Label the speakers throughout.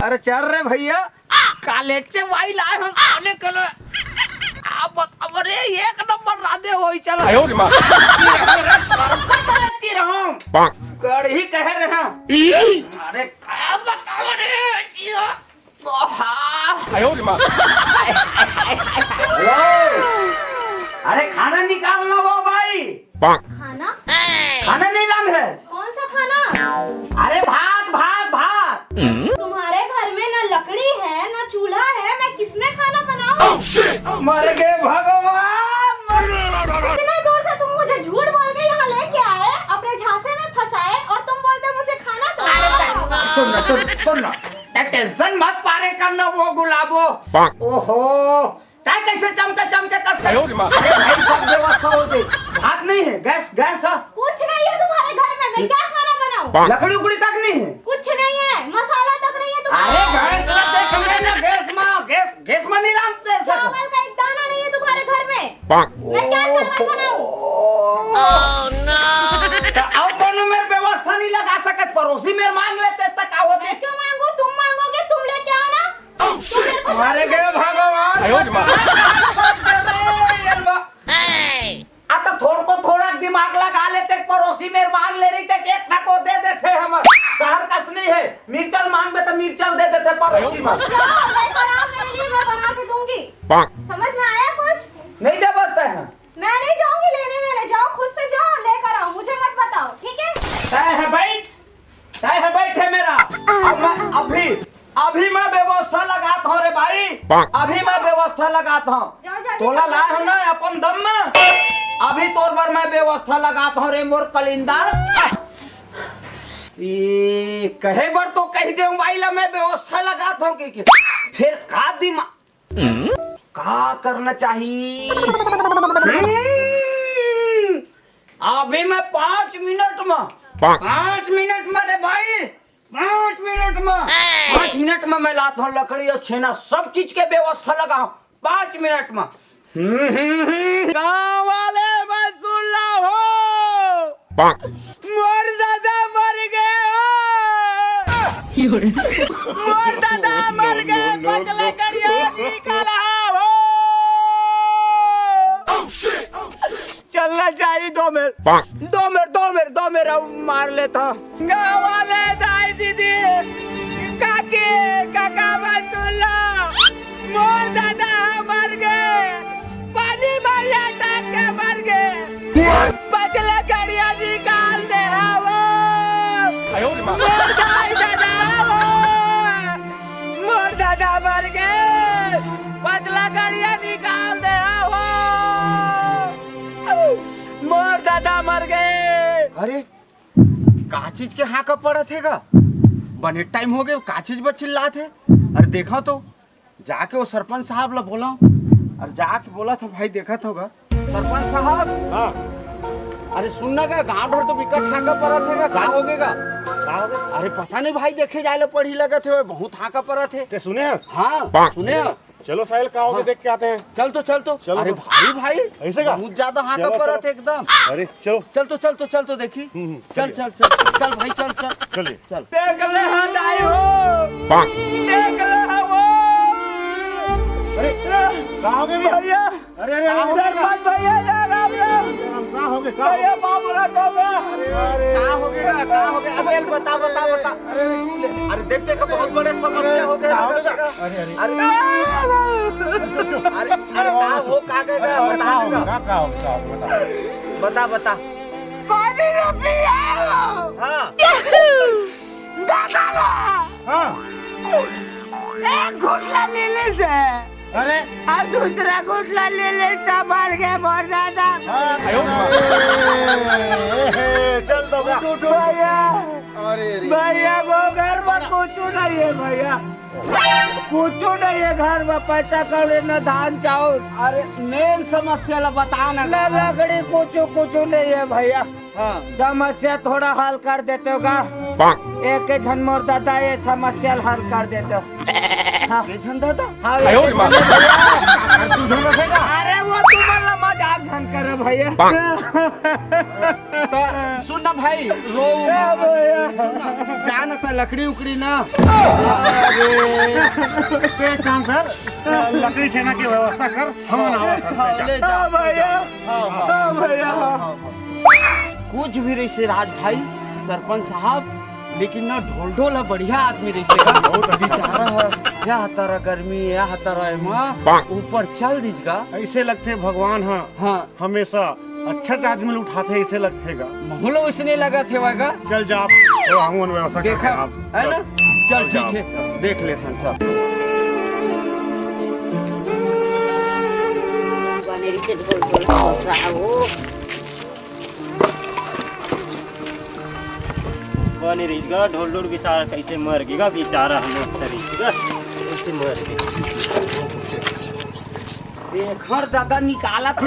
Speaker 1: अरे चल रे भैया कॉलेजचे वाई लाए हम काले कलर आप बताओ रे एक नंबर राधे होई चलो सरपती रहूं कड़ी कह रहे हैं अरे क्या बताओ रे अरे खाना निकालना वो भाई
Speaker 2: खाना
Speaker 1: खाना नहीं रांधे
Speaker 2: कौन सा खाना?
Speaker 1: अरे भात भात भात
Speaker 2: तुम्हारे घर में ना लकड़ी है ना चूल्हा है, मैं किसमें खाना बनाऊं?
Speaker 1: मर गए भगवान
Speaker 2: इतने दूर से तुम मुझे झूठ बोल के यहाँ लेके आए, अपने झांसे में फंसाए और तुम बोलते मुझे खाना चाहिए।
Speaker 1: सुन टेंशन मत पारे करना वो गुलाबो ओहो ताई कैसे चमके चमके कस कर अरे भाई सब व्यवस्था हो गई भात नहीं है गैस गैस है
Speaker 2: कुछ नहीं है तुम्हारे घर में, मैं क्या खाना बनाऊं?
Speaker 1: लकड़ी उकड़ी तक नहीं है
Speaker 2: कुछ नहीं है, मसाला तक नहीं है
Speaker 1: अरे
Speaker 2: तुम्हारे
Speaker 1: गैस में देखेंगे ना गैस में नहीं रांधते सब
Speaker 2: चावल का एक दाना नहीं है तुम्हारे घर में, मैं क्या चावल बनाऊं?
Speaker 1: तो आओ कोनो मेरे व्यवस्था नहीं लगा सकत पड़ोसी मेरे मांग लेते तक आओ
Speaker 2: मैं क्यों मांगू? तुम मांगोगे, तुम लेके आओ ना। तुम मेरे को
Speaker 1: हमारे गए भगवान तो थोड़ा को थोड़ा दिमाग लगा लेते पड़ोसी मेरे मांग ले रही थे एक ना को दे देते हम शहर कस नहीं है मिर्चल मांग दे तो मिर्चल दे देते पड़ोसी में
Speaker 2: जाओ, लेकर आओ मेरे लिए, मैं बना के दूंगी। समझ में आया कुछ?
Speaker 1: नहीं दे बस है
Speaker 2: मैं नहीं जाऊंगी लेने, मेरे जाओ खुद से जाओ लेकर आओ, मुझे मत बताओ, ठीक है?
Speaker 1: तय है बैठे मेरा अब मैं अभी मैं व्यवस्था लगाता हूँ रे भाई अभी मैं व्यवस्था लगाता हूँ तोला लाए हो ना अपन दम में अभी तोर पर मैं व्यवस्था लगाता हूँ रे मोर कलिंदर ये कहे बर तो कह दे भाई ला मैं व्यवस्था लगाता हूँ कि फिर का दिमाग का करना चाहिए अभी मैं 5 मिनट में रे भाई 5 मिनट में मैं लाता हूँ लकड़ी और छेना सब चीज के व्यवस्था लगा 5 मिनट में गाँव वाले मैं सुन ला हो मोर दादा मर गए मोर दादा मर गए बचले करिया निकाला हो चलना चाहिए 2 मिनट मार लेता गाँव वाले दाई दीदी काकी काका बसुल्ला मोर दादा मर गए पानी मारिया टाक के मर गए बचले कड़िया निकाल दे मोर दादा मर गए बचला कड़िया निकाल दे मोर दादा मर गए अरे का चीज के हाँ का पड़ा थे का बने टाइम हो गए का चीज पर चिल्ला थे अरे देखा तो जाके वो सरपंच साहब ला बोला और जाके बोला था भाई देखा था होगा सरपंच साहब हाँ अरे सुनना का गाँव भर तो विकट हाका पड़ा थे का हो गएगा अरे पता नहीं भाई देखे जाए पढ़ी लगे थे बहुत हाका पड़ा थे
Speaker 3: सुने
Speaker 1: हाँ सुने
Speaker 3: चलो साहिल का होगे देख के आते हैं
Speaker 1: चल तो अरे भाई
Speaker 3: ऐसे का
Speaker 1: बहुत ज्यादा हाका पड़ा थे एकदम
Speaker 3: अरे चलो
Speaker 1: चल देखी चल भाई चल
Speaker 3: चलिए
Speaker 1: चल देख ले हटाई हो देख ले वो
Speaker 3: अरे कहाँ हो गए
Speaker 1: भैया
Speaker 3: अरे
Speaker 1: सरपंच भैया जा राम
Speaker 3: कहाँ हो गए
Speaker 1: भैया बाबूरा तो
Speaker 3: अरे
Speaker 1: कहाँ हो गया अबे बता अरे देखते का बहुत बड़े समस्या हो गए अरे कहाँ हो कहाँ गए बता पानी ना पिया हाँ दादा
Speaker 3: हाँ
Speaker 1: एक घुटला ले ले से
Speaker 3: अरे
Speaker 1: और दूसरा घुटला ले लेता मर गया मोर दादा
Speaker 3: चल दो
Speaker 1: भैया वो घर में कुछ नहीं है भैया कुछ नहीं है घर में पैसा कौड़ी न धान चावल अरे मेन समस्या ला बता ना लकड़ी कुछ नहीं है भैया हाँ समस्या थोड़ा हल कर देते होगा एक झन मोर दादा ये समस्या हल कर देते हाँ दादा अरे वो तुम्हारा मजाक झन
Speaker 3: भगवान करे भैया।
Speaker 1: तो सुन ना भाई, रो जा ना, तो लकड़ी उकड़ी ना।
Speaker 3: तो एक काम कर, लकड़ी छेना की व्यवस्था कर, हम
Speaker 1: ले जा
Speaker 3: भैया। भैया
Speaker 1: कुछ भी रही राज भाई सरपंच साहब, लेकिन ना ढोल ढोल है बढ़िया आदमी रही से बेचारा है, या तारा गर्मी या तारा ऊपर चल दीजगा।
Speaker 3: ऐसे लगते भगवान हाँ
Speaker 1: हाँ
Speaker 3: हमेशा अच्छा आदमी उठाते ऐसे लगतेगा।
Speaker 1: माहौल वैसे नहीं लगा थे वागा।
Speaker 3: चल जा हम व्यवस्था
Speaker 1: देखा
Speaker 3: करते हैं
Speaker 1: है ना, चल
Speaker 3: चल
Speaker 1: ठीक है, देख लेते हैं। चल
Speaker 4: बनी रहीगा ढोल ढोल बेचारा कैसे मर गएगा बेचारा, हम तरीका कैसे मर गए।
Speaker 1: देखर दादा निकाला थे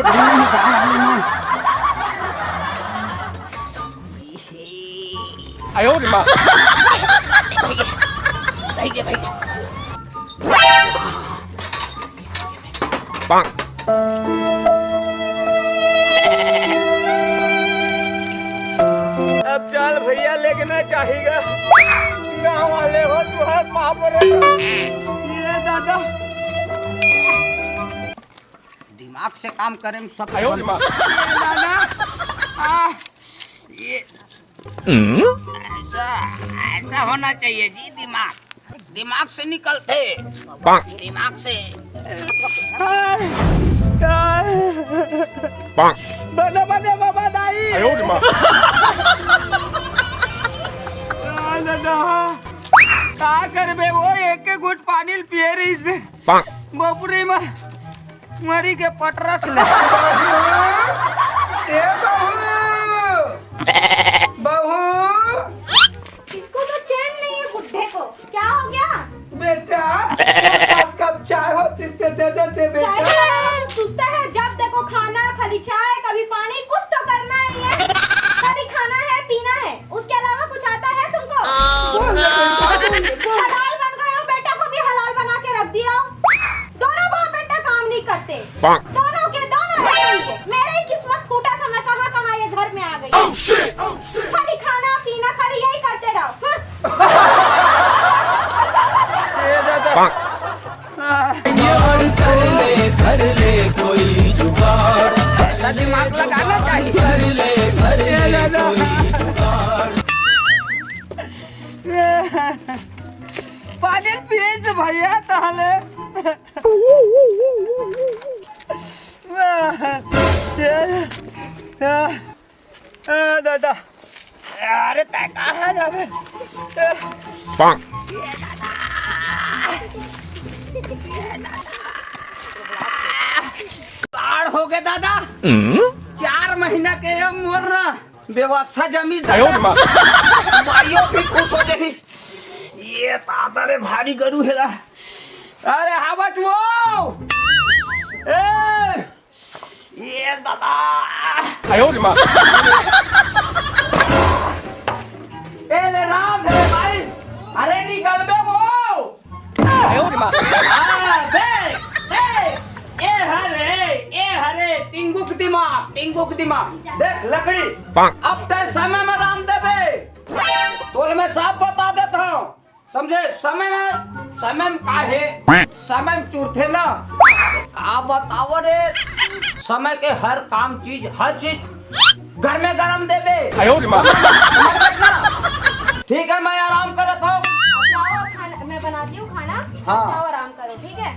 Speaker 3: आयो रे माँ।
Speaker 1: अब चल भैया, लेके चाहिएगा। गाँव वाले हो तू है पापर। ये दादा दिमाग से काम करें सब।
Speaker 3: आयो रे माँ।
Speaker 1: दादा ये ऐसा होना चाहिए जी, दिमाग से निकलते, दिमाग से। बने बने बाबा दाई।
Speaker 3: आयो रे माँ।
Speaker 1: का करबे वो, एक एक घुट पानी पिए रही से बपुरी में मरी के पटरस ले। बहू
Speaker 2: इसको तो चैन नहीं है बुड्ढे को, क्या हो गया?
Speaker 1: बेटा कब चाय होती दे
Speaker 2: चाय बनाना सुस्ता है, जब देखो खाना खाली चाय, कभी पानी, कुछ तो करना नहीं है। खाली खाना है पीना है, उसके अलावा कुछ आता है तुमको? हलाल बन गए हो, बेटा को भी हलाल बना के रख दिया। दोनों बाप बेटा काम नहीं करते, दोनों के दोनों रहेंगे। मेरा ही किस्मत फूटा था, मैं कहाँ कहाँ ये घर में आ गई। खाली खाना पीना, खाली यही करते रहो।
Speaker 1: दिमाग लगाना चाहिए। पानी पिए से भैया ताले। दादा अरे तय कहाँ जावे? ताड़ हो गए दादा। 4 महीना के हम मोरना व्यवस्था जमी माइयो भी खुश हो जाही। ये दादा रे भारी गरू है। अरे हावच वो ये दादा।
Speaker 3: आयो रे माँ।
Speaker 1: ए ले राम है भाई, अरे निकल बे वो।
Speaker 3: आयो रे माँ।
Speaker 1: ए हरे टिंगुक दिमाग देख लकड़ी। अब तय समय में राम देवे तोल में साफ बता देता हूँ, समझे? समय में का है, समय में चूरथे ना का बताओ रे। समय के हर काम चीज, हर चीज घर में गरम देवे।
Speaker 3: आयो रे माँ।
Speaker 1: ठीक है, मैं आराम करता हूँ।
Speaker 2: जाओ खाना, मैं बनाती हूँ खाना।
Speaker 1: हाँ।
Speaker 2: जाओ आराम करो, ठीक है?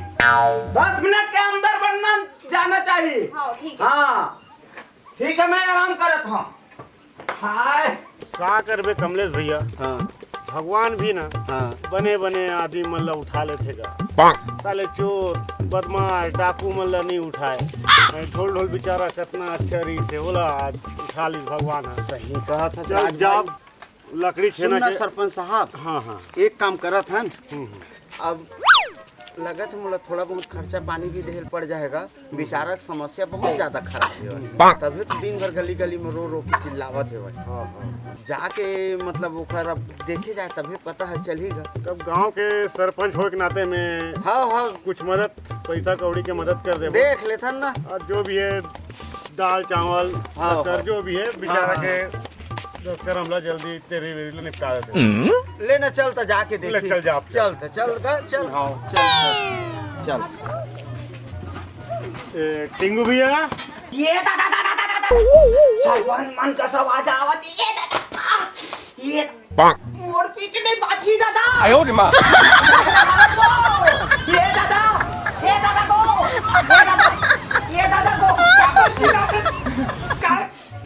Speaker 1: 10 मिनट के अंदर बनना जाना चाहिए।
Speaker 2: हाँ ठीक है।
Speaker 1: हाँ ठीक है, मैं आराम करता हूँ। हाय
Speaker 3: का करबे कमलेश भैया।
Speaker 1: हाँ
Speaker 3: भगवान भी ना
Speaker 1: हाँ
Speaker 3: बने बने आदमी मन ला उठा लेते गा। साले चोर बदमाश डाकू मन ला नहीं उठाए। ढोल ढोल बेचारा कितना अच्छा रही से बोला, आज उठा ली भगवान है।
Speaker 1: सही कहा था
Speaker 3: चल जा लकड़ी छेना
Speaker 1: सुनना
Speaker 3: के।
Speaker 1: सरपंच साहब,
Speaker 3: हाँ हाँ।
Speaker 1: एक काम करत हन। अब लगत मोला थोड़ा बहुत खर्चा पानी भी देहल पड़ जाएगा। बेचारा की समस्या बहुत ज्यादा खराब है, तभी तो दिन भर गली गली में रो रो के चिल्लावत है। जाके मतलब ओकर अब देखे जाए तभी पता है चलेगा।
Speaker 3: तब गांव के सरपंच हो के नाते में
Speaker 1: हाँ हाँ
Speaker 3: कुछ मदद पैसा कौड़ी के मदद कर दे।
Speaker 1: देख लेथन ना।
Speaker 3: और जो भी है दाल चावल
Speaker 1: हाँ,
Speaker 3: शक्कर जो भी है बेचारा
Speaker 1: हाँ,
Speaker 3: के डॉक्टर हमला जल्दी तेरे वेरी निपटा देते
Speaker 1: लेना चलता जाके
Speaker 3: ले,
Speaker 1: देखी
Speaker 3: चल जा आप।
Speaker 1: चल हाँ चल
Speaker 3: टिंगू भैया
Speaker 1: ये दादा दादा दादा सरवन मन का सब आ जावत ये दादा ये मोर पीटने बाजी दादा आयो रे मां ये दादा को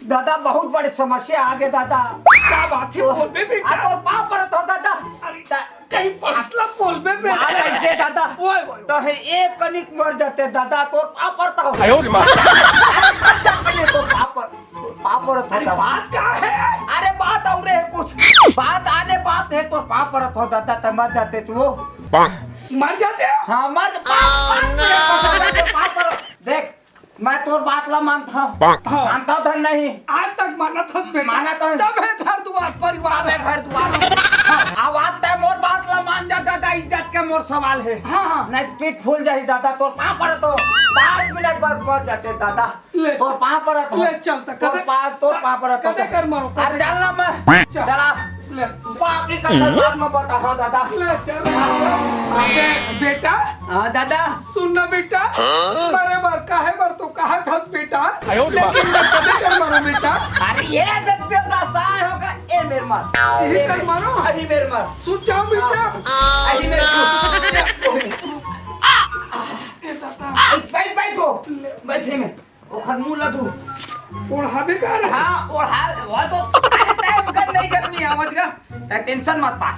Speaker 1: दादा बहुत बड़ी समस्या आ गई दादा
Speaker 5: क्या बात है बोल बे बेटा
Speaker 1: तो पाप पर तो दादा
Speaker 5: अरे कहीं पतला बोल बे बेटा
Speaker 1: आज ऐसे दादा
Speaker 5: ओए ओए
Speaker 1: तो है एक कनिक मर जाते दादा तो पाप पर तो आयो रे मां तो पाप पर
Speaker 5: अरे बात क्या है
Speaker 1: अरे बात और है कुछ बात आने बात है तो पाप पर तो दादा तो मर जाते तू वो
Speaker 5: मर जाते हैं
Speaker 1: हाँ मर पाप पर देख मैं तोर बात ला मानता हूँ मानता था नहीं
Speaker 5: आज तक माना था बेटा
Speaker 1: माना तो है।
Speaker 5: तब है घर द्वार परिवार है
Speaker 1: घर द्वार आवाज तय मोर बात ला मान जा दादा इज्जत के मोर सवाल है
Speaker 5: हाँ हाँ
Speaker 1: नहीं पीठ फूल जाही दादा तोर पाँव पर तो 5 मिनट बाद पहुंच जाते दादा
Speaker 5: ले
Speaker 1: तोर पाँव पर तो
Speaker 5: ले चलता
Speaker 1: तोर पाँव पर तो
Speaker 5: कदे कर मारो
Speaker 1: अरे चलना मैं
Speaker 5: चल।
Speaker 1: चला
Speaker 5: ले
Speaker 1: बाकी का बाद में बताओ दादा
Speaker 5: ले चल अबे बेटा
Speaker 1: हाँ दादा
Speaker 5: सुन ना बेटा मरे बार काहे बार तो कहा था बेटा लेकिन मैं कदे कर मारो बेटा
Speaker 1: अरे ये देख सार होगा ए मेरे मार
Speaker 5: यही कर मारो
Speaker 1: अभी मेरे मार
Speaker 5: सुन जाओ बेटा
Speaker 1: अभी मेरे बैठ को बैठे में ओखर मुंह लदू
Speaker 5: ओढ़ा भी कर
Speaker 1: हाँ और हाल वो तो अरे टाइम कर नहीं करनी है समझ गया टेंशन मत पा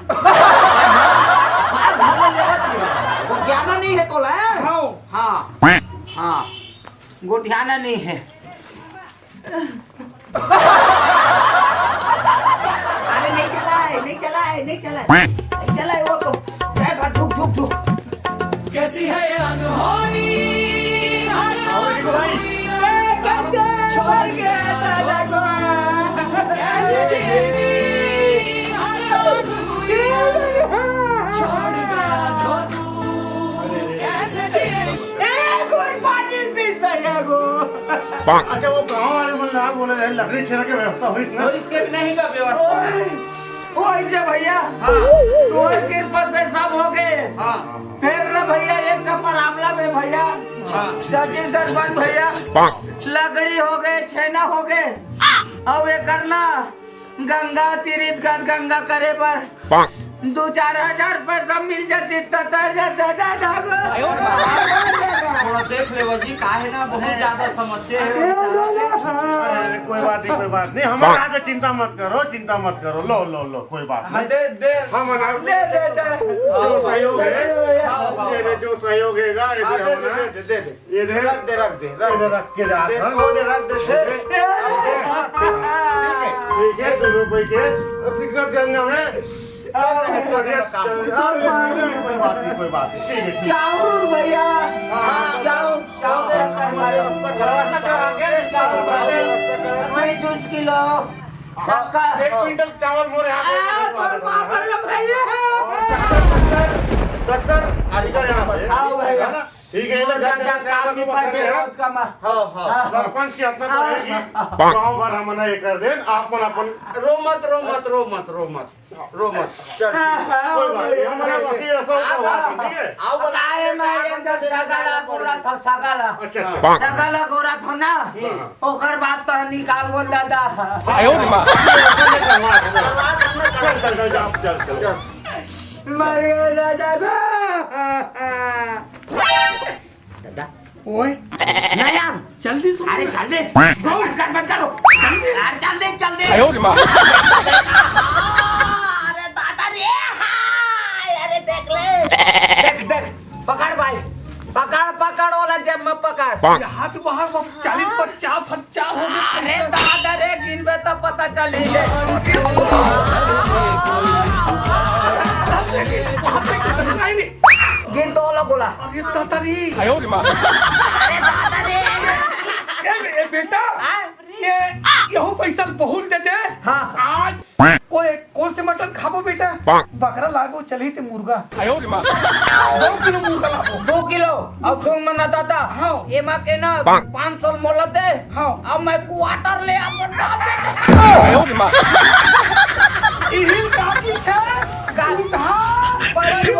Speaker 1: गोटियाना नहीं है तो ले हाँ हाँ गोटियाना नहीं है अरे नहीं चला है वो तो जय भर धुक धुक धुक
Speaker 5: कैसी है ये अनहोनी
Speaker 1: छोड़ के दादा को
Speaker 5: कैसे जीनी हर रोज छोड़ गया जो तू कैसे जीनी
Speaker 1: कोई पानी पीस बढ़िया को
Speaker 3: अच्छा वो गाँव वाले मुल्ला बोले रहे लकड़ी छेड़ा की व्यवस्था हुई
Speaker 1: तो
Speaker 3: ना
Speaker 1: इसके भी नहीं का व्यवस्था वो ऐसे भैया तुम्हारी कृपा से सब हो गए फिर ना भैया एक नंबर आमला में भैया सचिन सरपंच भैया लकड़ी हो गए छेना हो गए अब ये करना गंगा तीर्थ गंगा करे पर 2-4 हजार पैसा मिल जाती थोड़ा देख ले वजी काहे ना बहुत ज्यादा समस्या है
Speaker 3: कोई बात नहीं हमारे आगे चिंता मत करो लो कोई बात नहीं
Speaker 1: दे
Speaker 3: हम
Speaker 1: दे
Speaker 3: जो सहयोग है ये जो सहयोग है ये
Speaker 1: रख दे
Speaker 3: रख के जा ठीक है 2 रुपए के दिक्कत गंगा में कोई बात नहीं ठीक है
Speaker 1: जाओ भैया जाओ दे 20 किलो सबका
Speaker 3: 1 क्विंटल चावल मोरे ठीक है सरपंच की अपना तो रहेगी गाँव भर हम ये कर दे अपन
Speaker 1: रो मत चल
Speaker 3: कोई बात नहीं हमारा बाकी ऐसा ठीक है
Speaker 1: सगाला गोरा थो ना ओकर बात तो निकाल बोल दादा
Speaker 3: चल
Speaker 1: मरियो दादा
Speaker 5: ओए
Speaker 1: ना यार
Speaker 5: जल्दी सुन
Speaker 1: अरे चल दे बंद करो चल दे अरे दादा रे अरे देख पकड़ भाई पकड़ वाला जेब में पकड़
Speaker 5: हाथ वहाँ 40-50 हजार हो गए
Speaker 1: अरे दादा रे गिनबे तो पता चली
Speaker 5: नहीं
Speaker 1: गिन तो वाला बोला
Speaker 5: अरे ततरी
Speaker 1: अरे दादा रे
Speaker 5: बेटा ये यहू पैसा बहुत दे दे
Speaker 1: हाँ।
Speaker 5: आज कोई से मटन खाबो बेटा बकरा लाबो चलही ते मुर्गा 2 किलो मुर्गा लाबो
Speaker 6: 2 किलो अब सुन मना दादा
Speaker 5: हाँ।
Speaker 6: एमा के ना 500 मोला दे
Speaker 5: हाँ।
Speaker 6: अब मैं क्वार्टर ले आऊंगा ना बेटा
Speaker 5: इहिल काकी छे गाली धा बड़ी